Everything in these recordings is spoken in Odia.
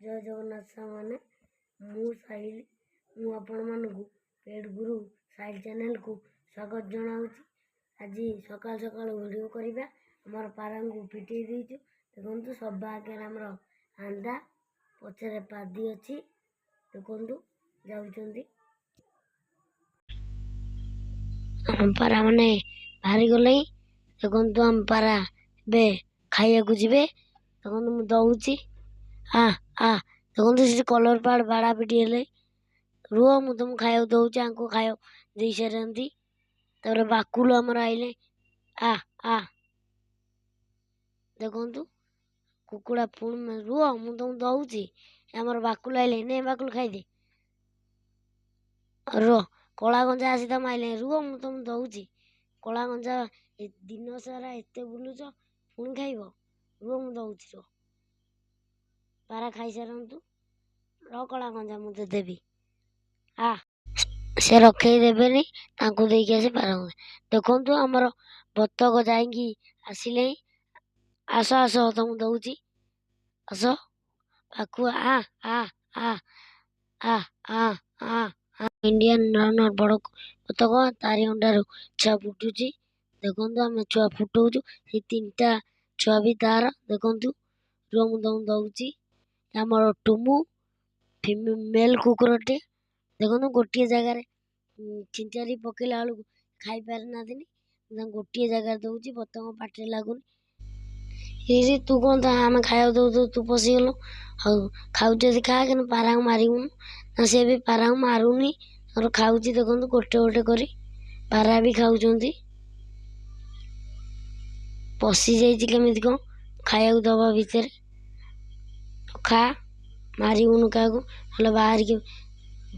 जय जगन्नाथ सामने मु साहिल मु आपण मानकु पेड गुरु साहिल चैनल को स्वागत जनाऊँगी। आज सकाल सकाल वीडियो करवा आमर पारा को पिटे देचु देखु सब आगे आमर आंधा पचरे पादी अच्छी देखु जाऊँच पारा मैंने बाहरी गले देखु आम पारा बे खाइया को जी देखु मुझे दौची देखो से कलर पाड़ बाड़ा पिटी हेले रुह मु तुम खाया दौचे आंको खाया दे सारती तर बाकुल आमर आइले आ आ देखु कुकुड़ा पुणी रुह मु तुम दौची आमर बाकुल आइले ने बाकुल खाईदे रुह कला गंजा आसी तुम आइले रुह मु तुम दौची कला गंजा दिन सारा एत बुलुच पुणी खाइब रुह मु दौची रुह पारा खाई सारतु कला गंजा मुझे देवी से रखे देवेनि देखिए आसी पारा देखु आमर बतक जाइकी आसिले आस आस तुम दौची आस पाखु आ आ आ आ आ आ इंडियन रनर बड़ बतक तारी अंडार छुआ फुटुची देखु आम छुआ फुटाऊँ तीन टा छुआ भी तार देखु रुह मु तुम दौची आमर टुमु मेल कुकुरटे देखो गोटे जगार छिंचारी पकेला बेलू खाई पार ना गोटे जगार दौची बतक पाटे लगुनि तू कौन आम खाया दौ तू पशिगलु हाँ खाऊ खा कि पारा मारूनु ना सी भी पारा मारूनी और खाऊ देखो गोटे गोटे कर पारा भी खाऊं पशि जामी कौन खाया दबा भितर खा मारूनु क्या ना बाहर की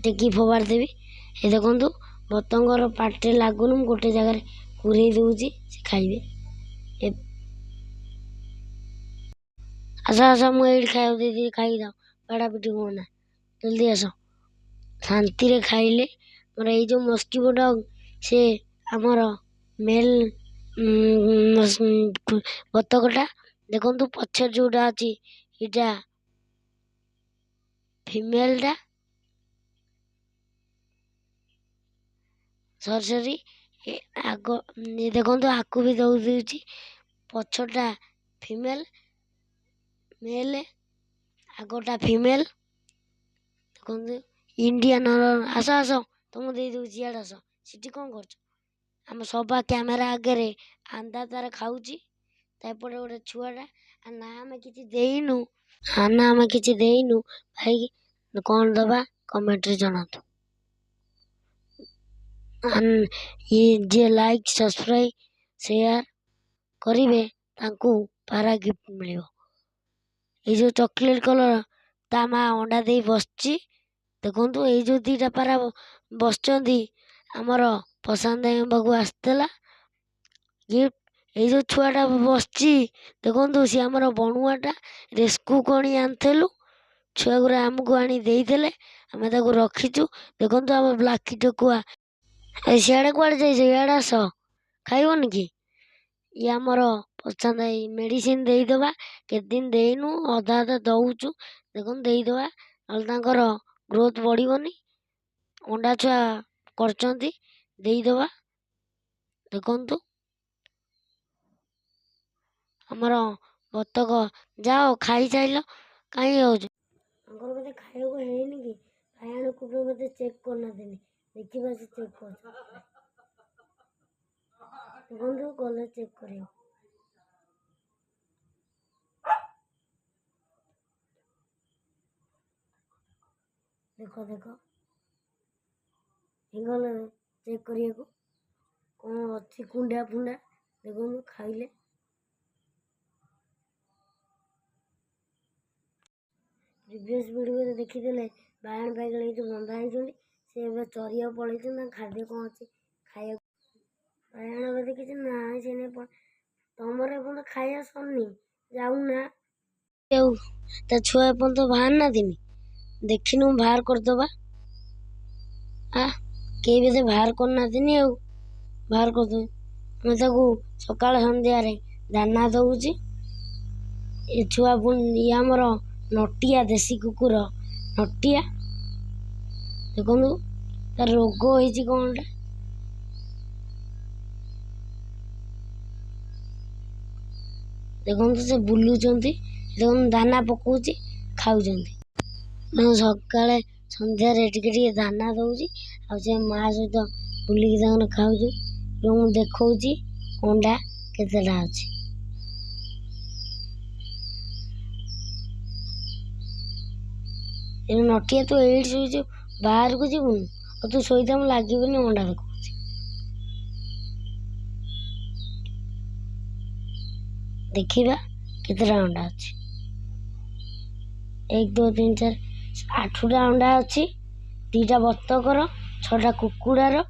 टेकी फोबाड़ देवी ये देखु बतंगर पाटे लगुन गोटे जगार कुरे दूची से खाइबे आस आस मुझे खाया दे खाई दाओ बाड़ा पिटी होना जल्दी आस शांति रे खाइले मोर ये जो मस्किटो डग से आमर मेल बतकटा देखु पछर जोटा अच्छी इटा फिमेलटा सरी आग देखु आकु भी दौची पछटा फिमेल मेल आगटा फिमेल देखु इंडियन आस आस तुम दे दूची इड आस सीटी कौन कर आम सबा कैमेरा आगे आंधा तार खाऊची तापटे गोटे छुआटा ना आम कि देनु ना आम कि देनु भाई कौन दबा कमेंट रे जनातु ये जे लाइक सब्सक्राइब शेयर करिवे तांकू पारा गिफ्ट मिलियो ये जो चॉकलेट कलर ता माँ अंडा दे बसची देखु ये जो दीटा पारा बसचंदी आमर पसंद बाबू आसला गिफ्ट ये जो छुआटा बसची देखु सी आमर बणुआटा रेस्क्यू कणी आनलु छुआ गुरा आमको आनी देदेले आम रखीचु देखु आम ब्लाकी टकुआ सियाड़े कुआड़े जाइए इयाड़े आस खाइबन कि ये आमर पसंद मेडिसिन देदबा के दिन देनु अधा अधा दौचु देखु देदबा ना ग्रोथ बढ़ोनी अंडा छुआ करचंती देदबा देखु आमर बतक जाओ खाई साइल कहीं हो बोलते खाया को है नहीं कि खाया कुकुर बोलते चेक करना देनी देखिए से चेक कर बंधु गले चेक कर देखो देखो गले चेक करिए को कौन अच्छी कुंडा फुंडा देखो खाइले प्रिवियस वीडियो देखीदे बायण बाइगण जो बंधा होती से चरिया पलैन खाद्य कौन अच्छी खाया बायण देखी ना से नहीं तुम एपन खाया सरनी जाऊना छुआ एपन तो बाहर ना दिन देखिनु बाहर करदबा कई भी बाहर करना दिन बाहर करदे मैं सकाल सन्धार दाना दौची ये छुआ ये आमर ନଟିଆ ଦେଶୀ କୁକୁର ନଟିଆ। ଦେଖନ୍ତୁ ତାର ରୋଗ ହେଇଛି କ'ଣଟା। ଦେଖନ୍ତୁ ସେ ବୁଲୁଛନ୍ତି। ଦେଖନ୍ତୁ ଦାନା ପକଉଛି ଖାଉଛନ୍ତି। ସକାଳେ ସନ୍ଧ୍ୟାରେ ଟିକେ ଟିକେ ଦାନା ଦଉଛି ଆଉ ସେ ମା ସହିତ ବୁଲିକି ତାଙ୍କର ଖାଉଛି। ମୁଁ ଦେଖଉଛି ଅଣ୍ଡା କେତେଟା ଅଛି। ନଟିଆ ତୁ ଏଇଠି ଶୋଇଛୁ ବାହାରକୁ ଯିବୁନି ଆଉ ତୁ ଶୋଇଥା ମୁଁ ଲାଗିବନି ଅଣ୍ଡା ଦେଖଉଛି। ଦେଖିବା କେତେଟା ଅଣ୍ଡା ଅଛି। 1 2 3 4 8ଟା ଅଣ୍ଡା ଅଛି। 2ଟା ବତକର 6ଟା କୁକୁଡ଼ାର।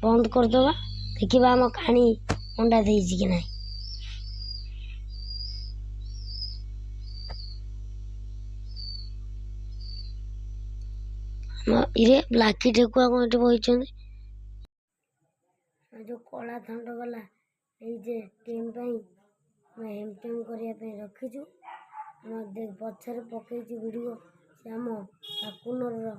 ବନ୍ଦ କରିଦେବା ଦେଖିବା ଆମ କାଣି ଅଣ୍ଡା ଦେଇଛି କି ନାହିଁ। ଇରେ ବ୍ଲାକି ଠେକୁଆ କ'ଣ ଏଠି ବଇଛନ୍ତି। ଯେଉଁ କଳା ଥଣ୍ଡ ବାଲା ଏଇ ଯେ ଟିମ୍ ପାଇଁ ଆମେ ହେମଟେମ୍ କରିବା ପାଇଁ ରଖିଛୁ। ଆମ ପଛରେ ପକେଇଛି ଭିଡ଼ିଓ ସେ ଆମ କାକୁନର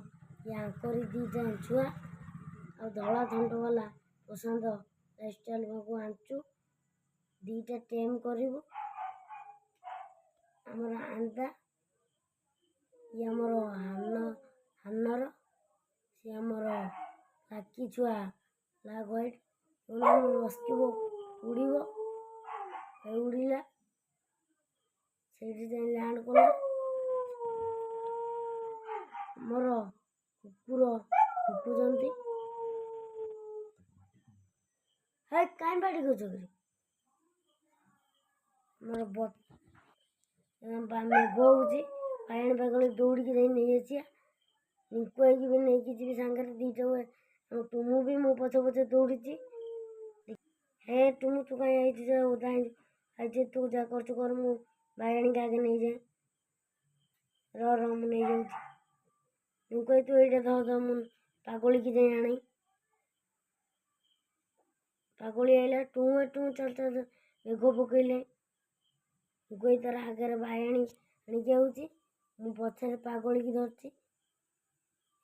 ୟାଙ୍କରି 2ଟା ଛୁଆ ଆଉ ଧଳା ଥଣ୍ଡ ବାଲା ପ୍ରଶାନ୍ତ ଲାଇଫଷ୍ଟାଇଲ ପାଖକୁ ଆଣିଛୁ। 2ଟା ଟେମ୍ କରିବୁ। ଆମର ଆନ୍ଦା ଇଏ ଆମର ହାନର ସିଏ ଆମର ଲାକି ଛୁଆ ବ୍ଲାକ୍ ହ୍ୱାଇଟ୍। ବସିବ ଉଡ଼ିବ ଉଡ଼ିଲା ସେଇଠି ଯାଇ ଲ୍ୟାଣ୍ଡ କଲା। ଆମର କୁକୁର ଫୁଟୁଛନ୍ତି। ହେ କାଇଁ ପାଟି କରୁଛ କି? ଆମର ମେଘ ହେଉଛି ବାଇଗଣ ପାଗଳି ଦୌଡ଼ିକି ଯାଇ ନେଇ ଆସିବା। ରିଙ୍କୁ ହେଇକି ବି ନେଇକି ଯିବି ସାଙ୍ଗରେ 2ଟା ଟୁମୁ ବି ମୋ ପଛେ ପଛେ ଦୌଡ଼ିଛି। ହେ ଟୁମୁ ତୁ କାହିଁ ହେଇଛି ଯେ ଓଦା ହେଇଛି ତୁ ଯାହା କରୁଛୁ କର ମୁଁ ବାଇଗଣୀକି ଆଗେ ନେଇଯାଏ। ର ମୁଁ ନେଇଯାଉଛି। ରିଙ୍କୁ ତୁ ଏଇଟା ଧର ମୁଁ ପାଗଳିକି ଯାଇ ଆଣେ। ପାଗଳି ଆଇଲା ଟୁଁ ଚାଲ ଚାଲ ମେଘ ପକେଇଲେ। ରିଙ୍କୁ ତାର ଆଗରେ ବାଇଗଣୀ ଆଣିକି ଆଉଛି ମୁଁ ପଛରେ ପାଗଳିକି ଧରିଛି।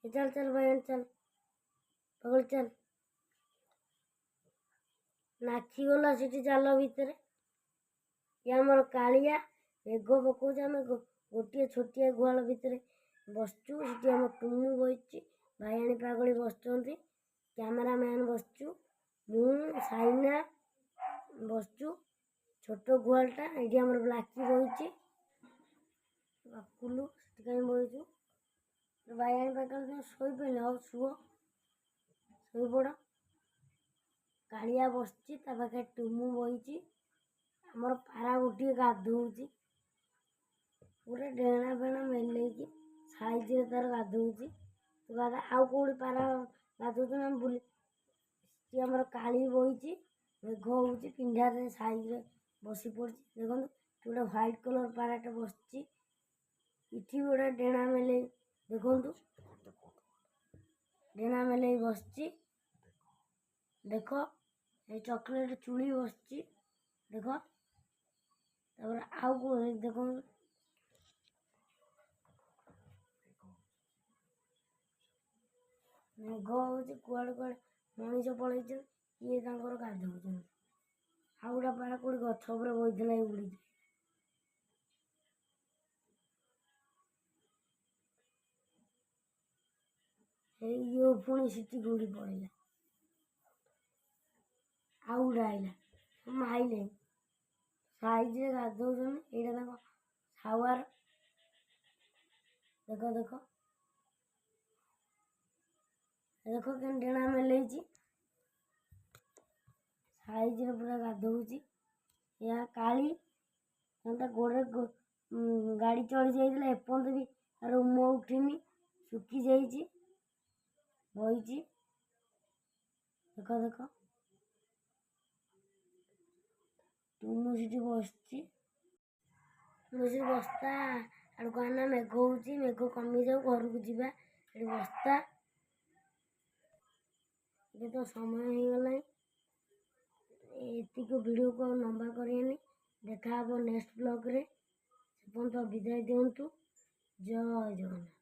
ଚାଲ ଚାଲ ବାଇଗଣ ଚାଲ ପାଗଳି ଚାଲ। ନାଚିଗଲା ସେଠି ଜାଲ ଭିତରେ। ଇଏ ଆମର କାଳିଆ ମେଘ ପକଉଛି ଆମେ ଗୋଟିଏ ଛୋଟିଆ ଗୁହାଳ ଭିତରେ ବସିଛୁ। ସେଠି ଆମ ଟୁମୁ ବସିଛି ବାଇଗଣୀ ପାଗଳି ବସିଛନ୍ତି। କ୍ୟାମେରାମ୍ୟାନ୍ ବସିଛୁ ମୁଁ ସାଇନା ବସିଛୁ। ଛୋଟ ଗୁହାଳଟା ଏଇଠି ଆମର ବ୍ଲାକି ବସିଛି। ବାପୁଲୁ ସେଠି କାହିଁ ବସିଛୁ। ବାଇଗଣୀ ପାଗଳି ଶୋଇପଇଲେ ହଉ ଶୁଅ ଶୋଇପଡ଼। କାଳିଆ ବସିଛି ତା ପାଖରେ ଟୁମୁ ବସିଛି। ଆମର ପାରା ଗୋଟିଏ ଗାଧୋଉଛି ପୁରା ଡେଣା ଫେଣା ମେଲେଇକି ସାଇଜରେ ତାର ଗାଧୋଉଛି। ଆଉ କେଉଁଠି ପାରା ଗାଧୋଉଛନ୍ତି ଆମେ ବୁଲି। ସିଏ ଆମର କାଳି ବହିଛି ମେଘ ହେଉଛି ପିଣ୍ଡାରେ ସାଇଜରେ ବସି ପଡ଼ିଛି। ଦେଖନ୍ତୁ ଗୋଟେ ହ୍ୱାଇଟ୍ କଲର୍ ପାରାଟେ ବସିଛି। ଏଠି ଗୋଟେ ଡେଣା ମେଲେଇ ଦେଖନ୍ତୁ ଡେଣା ମେଲେଇ ବସିଛି। ଦେଖ ଏଇ ଚକୋଲେଟ୍ ଚୁଳି ବସିଛି ଦେଖ। ତାପରେ ଆଉ ଦେଖନ୍ତୁ ମେଘ ହେଉଛି କୁଆଡ଼େ କୁଆଡ଼େ ମଣିଷ ପଳେଇଛନ୍ତି। ଇଏ ତାଙ୍କର ଗାଧୋଉଛନ୍ତି। ଆଉ ଗୋଟେ ପାରା କେଉଁଠି ଗଛ ଉପରେ ବସିଥିଲା ଉଡ଼ିଛି। ଏଇ ଇଏ ପୁଣି ସେଠି ଉଡ଼ି ପଳେଇଲା। ଆଉ ଗୋଟେ ଆଇଲା ଆଇଲେ ସାଇଜରେ ଗାଧୋଉଛନ୍ତି। ଏଇଟା ତାଙ୍କ ସାୱାର ଦେଖ ଦେଖ ଦେଖ କେମିତି ଡେଣା ମେଲେଇଛି ସାଇଜରେ ପୁରା ଗାଧୋଉଛି। ଏହା କାଳି ତା ଗୋଡ଼ରେ ଗାଡ଼ି ଚଢ଼ି ଯାଇଥିଲା ଏପର୍ଯ୍ୟନ୍ତ ବି ତାର ରୁମ ଉଠିନି ଶୁଖିଯାଇଛି ବଇଛି ଦେଖ ଦେଖ। ଟୁମୁ ସେଠି ବସିଛି। ସେ ବସ୍ତା ଆଡ଼କୁ ଆନା ମେଘ ହେଉଛି ମେଘ କମିଯାଉ ଘରକୁ ଯିବା। ଏଠି ବସ୍ତା ଏବେ ତ ସମୟ ହେଇଗଲାଣି। ଏତିକି ଭିଡ଼ିଓକୁ ଆଉ ଲମ୍ବା କରିବାନି। ଦେଖା ହେବ ନେକ୍ସଟ ବ୍ଲଗ୍ରେ। ସେ ପର୍ଯ୍ୟନ୍ତ ବିଦାୟ ଦିଅନ୍ତୁ। ଜୟ ଜଗନ୍ନାଥ।